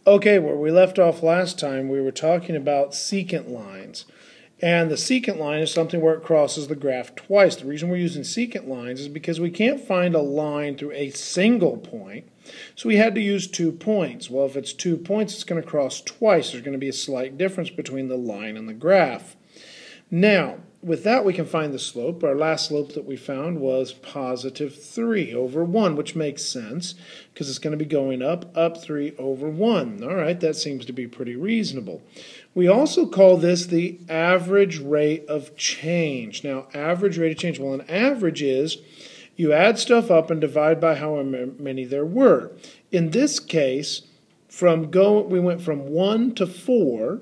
Okay, where we left off last time, we were talking about secant lines. And the secant line is something where it crosses the graph twice. The reason we're using secant lines is because we can't find a line through a single point, so we had to use 2 points. Well, if it's 2 points, it's going to cross twice. There's going to be a slight difference between the line and the graph. Now, with that, we can find the slope. Our last slope that we found was positive 3 over 1, which makes sense because it's going to be going up 3 over 1. All right, that seems to be pretty reasonable. We also call this the average rate of change. Now, average rate of change, well, an average is you add stuff up and divide by how many there were. In this case, we went from 1 to 4,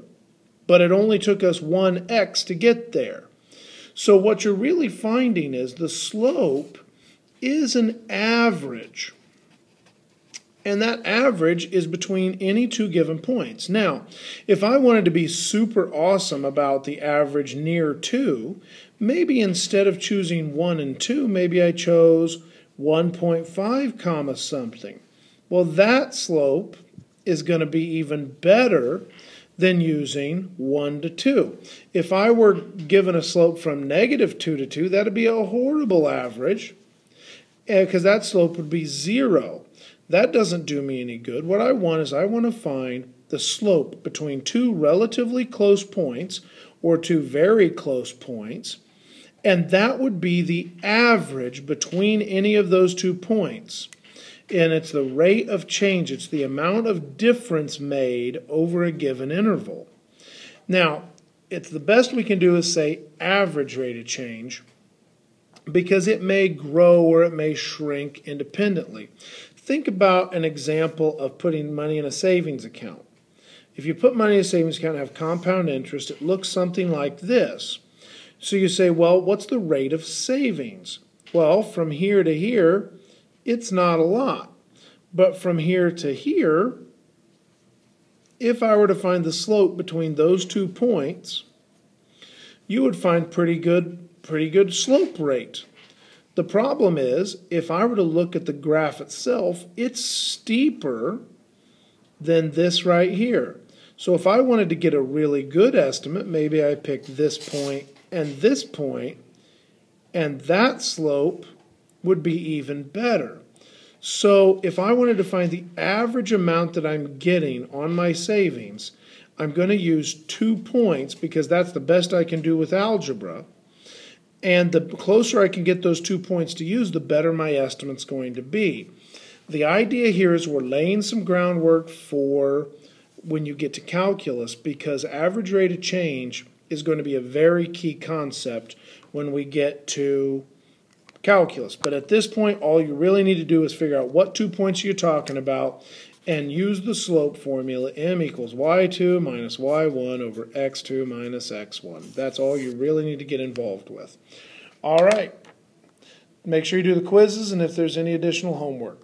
but it only took us 1x to get there. So what you're really finding is the slope is an average. And that average is between any two given points. Now, if I wanted to be super awesome about the average near 2, maybe instead of choosing 1 and 2, maybe I chose 1.5 comma something. Well, that slope is going to be even better than using 1 to 2. If I were given a slope from -2 to 2, that would be a horrible average because that slope would be 0. That doesn't do me any good. What I want is I want to find the slope between two relatively close points or two very close points, and that would be the average between any of those 2 points. And it's the rate of change. It's the amount of difference made over a given interval. Now, it's the best we can do is say average rate of change because it may grow or it may shrink independently. Think about an example of putting money in a savings account. If you put money in a savings account and have compound interest, it looks something like this. So you say, well, what's the rate of savings? Well, from here to here, it's not a lot. But from here to here, if I were to find the slope between those 2 points, you would find pretty good slope rate. The problem is, if I were to look at the graph itself, it's steeper than this right here. So if I wanted to get a really good estimate, maybe I pick this point, and that slope would be even better. So if I wanted to find the average amount that I'm getting on my savings, I'm going to use 2 points because that's the best I can do with algebra. And the closer I can get those 2 points to use, the better my estimate's going to be. The idea here is we're laying some groundwork for when you get to calculus because average rate of change is going to be a very key concept when we get to calculus. But at this point, all you really need to do is figure out what 2 points you're talking about and use the slope formula, m equals y2 minus y1 over x2 minus x1. That's all you really need to get involved with. All right. Make sure you do the quizzes and if there's any additional homework.